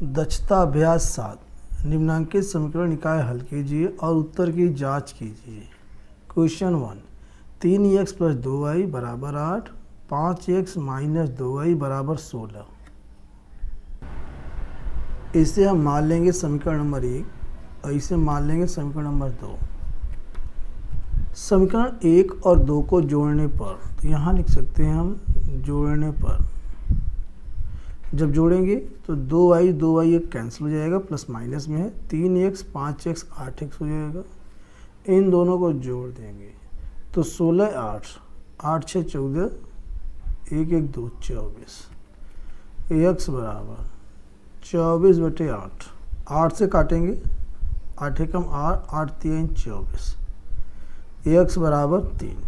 दक्षता अभ्यास 7 निम्नांकित समीकरण निकाय हल कीजिए और उत्तर की जांच कीजिए। Question 1 3x + 2y = 8, 5x - 2y = 16। इसे हम मान लेंगे समीकरण नंबर 1 और इसे मान लेंगे समीकरण नंबर 2। समीकरण 1 और 2 को जोड़ने पर, तो यहाँ लिख सकते हैं हम जोड़ने पर, जब जोड़ेंगे तो 2y एक कैंसिल हो जाएगा, प्लस माइनस में है, 3x 5x 8x हो जाएगा। इन दोनों को जोड़ देंगे तो 16 8 8 6 14 1 1 2 24 x बराबर 24/8। 8 से काटेंगे, 8 एकम 8 8 3 24, x बराबर 3।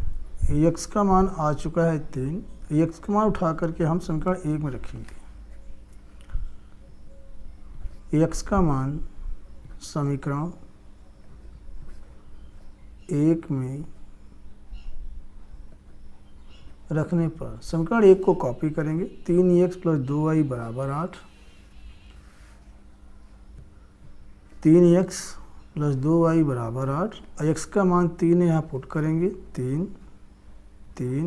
x का मान आ चुका है 3। x का मान उठा करके हम समीकरण 1 में रखेंगे। x का मान समीकरण 1 में रखने पर समीकरण 1 को कॉपी करेंगे। 3x + 2y = 8, 3x + 2y = 8 और x का मान 3 है, यहाँ पुट करेंगे। 3 3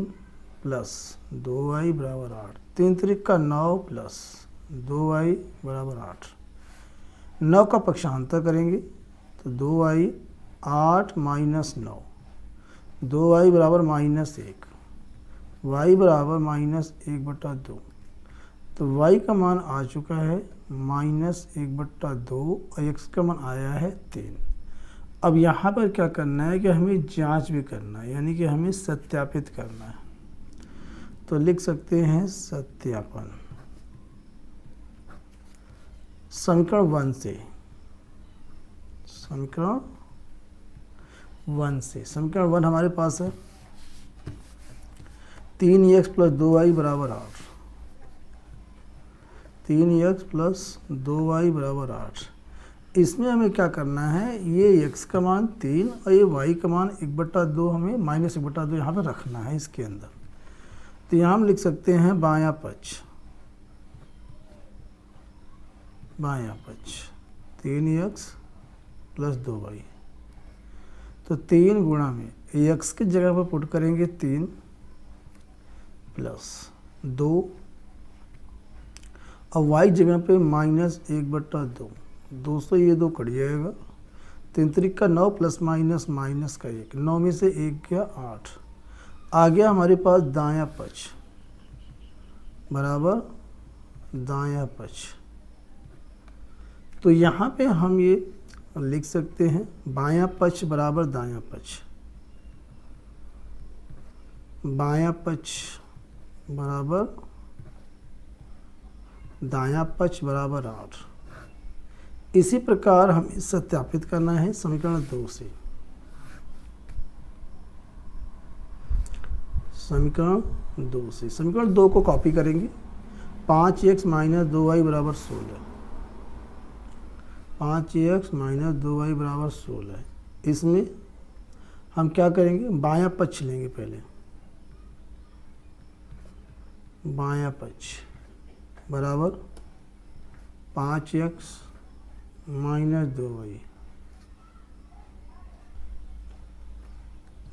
+ 2y = 8, 3 3 का 9 प्लस 2y = 8। 9 का पक्षांतर करेंगे तो 2y 8 - 9, 2y = -1, y बराबर -1/2। तो y का मान आ चुका है -1/2 और x का मान आया है 3। अब यहाँ पर क्या करना है कि हमें जांच भी करना है, यानी कि हमें सत्यापित करना है। तो लिख सकते हैं सत्यापन। समीकरण 1 से, समीकरण 1 हमारे पास है 3x + 2y = 8, 3x + 2y = 8। इसमें हमें क्या करना है, ये x का मान 3 और ये y का मान 1/2, हमें -1/2 यहाँ पर रखना है इसके अंदर। तो यहाँ हम लिख सकते हैं बायां पक्ष 3x + 2y, तो 3 गुणा में x की जगह पर पुट करेंगे 3 प्लस 2 और y जगह पे -1/2, 2 से ये 2 कट जाएगा। 3 3 का 9 प्लस माइनस का 1, 9 में से 1 गया 8। आ गया हमारे पास दायां पक्ष बराबर दायां पक्ष। तो यहाँ पे हम ये लिख सकते हैं बायां पक्ष बराबर दायां पक्ष, बायां पक्ष बराबर दायां पक्ष बराबर 8। इसी प्रकार हमें सत्यापित करना है समीकरण 2 से। समीकरण 2 को कॉपी करेंगे। 5x - 2y = 16, 5x - 2y = 16। इसमें हम क्या करेंगे, बायां पक्ष लेंगे पहले। बायां पक्ष बराबर 5x - 2y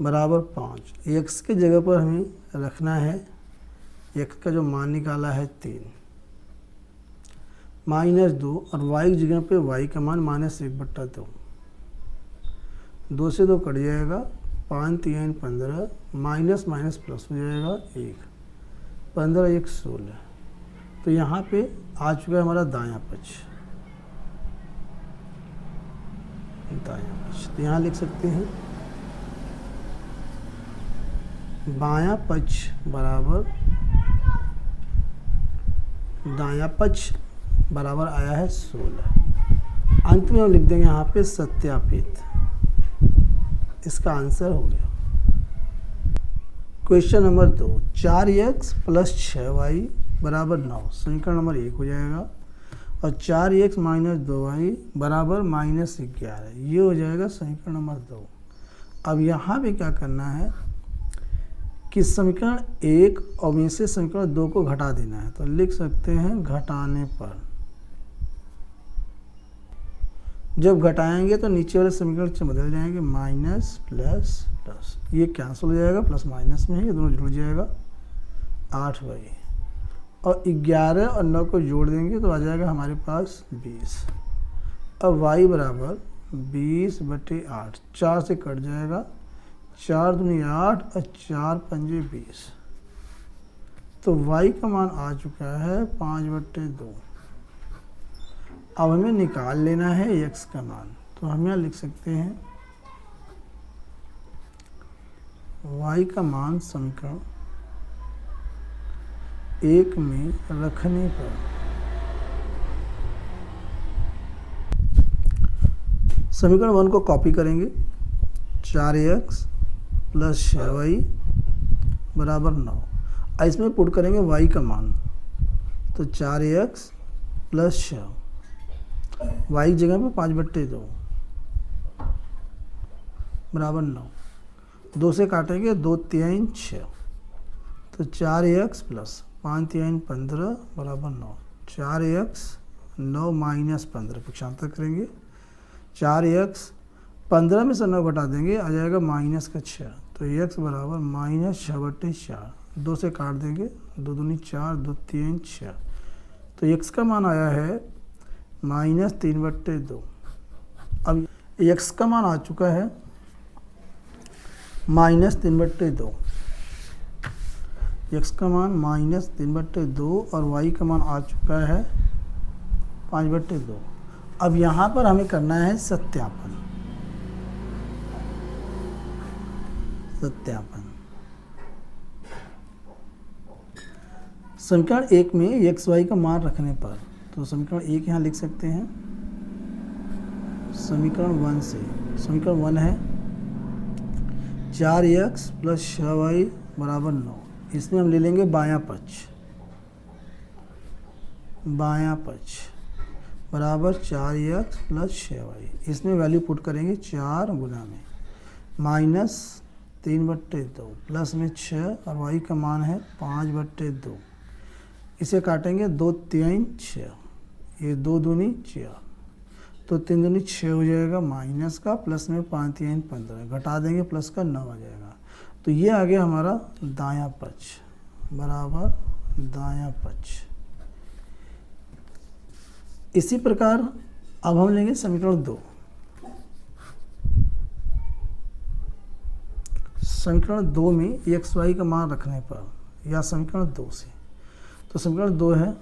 बराबर 5। x की जगह पर हमें रखना है, x का जो मान निकाला है 3 -2 और y की जगह पे y का मान -1/2, 2 से 2 कट जाएगा, 5 3 15, माइनस प्लस हो जाएगा 1, 15 1 16। तो यहाँ पे आ चुका है हमारा दायां पक्ष। तो यहाँ लिख सकते हैं बायां पक्ष बराबर दायां पक्ष बराबर आया है 16। अंत में हम लिख देंगे यहाँ पे सत्यापित। इसका आंसर हो गया क्वेश्चन नंबर 2 4x + 6y = 9, समीकरण नंबर 1 हो जाएगा। और 4x - 2y = -11, ये हो जाएगा समीकरण नंबर 2। अब यहाँ पे क्या करना है कि समीकरण 1 और में से समीकरण 2 को घटा देना है। तो लिख सकते हैं घटाने पर जब घटाएंगे तो नीचे वाले समीकरण से बदल जाएंगे, माइनस प्लस प्लस, ये कैंसिल हो जाएगा, प्लस माइनस में है, ये दोनों जुड़ जाएगा 8y, और 11 और 9 को जोड़ देंगे तो आ जाएगा हमारे पास 20। अब y बराबर 20/8, 4 से कट जाएगा, 4 दूनी 8 और 4 पंजे 20, तो y का मान आ चुका है 5/2। अब हमें निकाल लेना है x का मान, तो हम यहाँ लिख सकते हैं y का मान समीकरण 1 में रखने पर समीकरण 1 को कॉपी करेंगे, 4x प्लस 6y बराबर 9। इसमें पुट करेंगे y का मान, तो 4x प्लस 6, y की जगह पे 5/2 बराबर 9, 2 से काटेंगे, 2 3 6, तो 4x प्लस 5 3 15 बराबर 9, 4x 9 माइनस 15 पक्षांतर करेंगे, 4x 15 में से 9 घटा देंगे, आ जाएगा माइनस का 6, तो x बराबर -6/4, 2 से काट देंगे, 2 दूनी 4, 2 3 6, तो x का मान आया है -3/2। अब x का मान आ चुका है -3/2, x का मान -3/2 और y का मान आ चुका है 5/2। अब यहाँ पर हमें करना है सत्यापन। समीकरण 1 में एक्स वाई का मान रखने पर, तो समीकरण 1 यहाँ लिख सकते हैं समीकरण 1 से। समीकरण 1 है 4x प्लस 6y बराबर 9, इसमें हम ले लेंगे बायां पक्ष, बराबर 4x प्लस 6y, इसमें वैल्यू पुट करेंगे 4 गुना में -3/2 प्लस में 6 और y का मान है 5/2, इसे काटेंगे, 2 3 6, ये 2 दूनी 4, तो 3 दूनी 6 हो जाएगा माइनस का, प्लस में 5 3 15, घटा देंगे, प्लस का 9 आ जाएगा, तो ये आ गया हमारा दायां पक्ष, बराबर दायां पक्ष। इसी प्रकार अब हम लेंगे समीकरण 2। समीकरण 2 में एक्स वाई का मान रखने पर, या समीकरण 2 से, तो समीकरण 2 है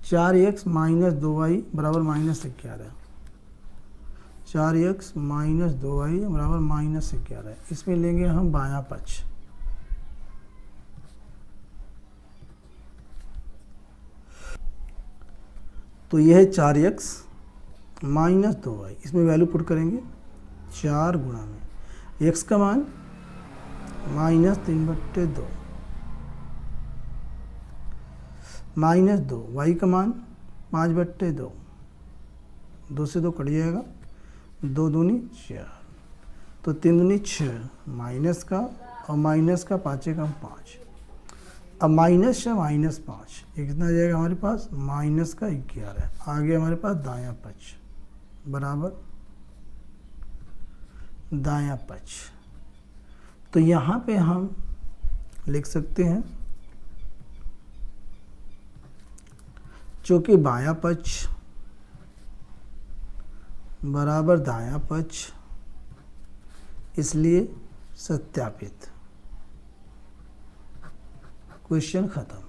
4x माइनस 2y बराबर -11, 4x माइनस 2y बराबर -11, इसमें लेंगे हम बायां पक्ष, तो यह है 4x माइनस 2y, इसमें वैल्यू पुट करेंगे 4 गुना में x का मान -3/2 माइनस 2, y का मान 5/2, 2 से 2 कट जाएगा, 2 दूनी 4, तो 3 दूनी 6 माइनस का, और माइनस का 5 कम 5, अब माइनस 6 माइनस 5, ये कितना आ जाएगा हमारे पास माइनस का 11, आ गया हमारे पास दायां पक्ष, बराबर दायां पक्ष। तो यहाँ पे हम लिख सकते हैं, चूँकि बायां पक्ष बराबर दायां पक्ष, इसलिए सत्यापित। क्वेश्चन खत्म।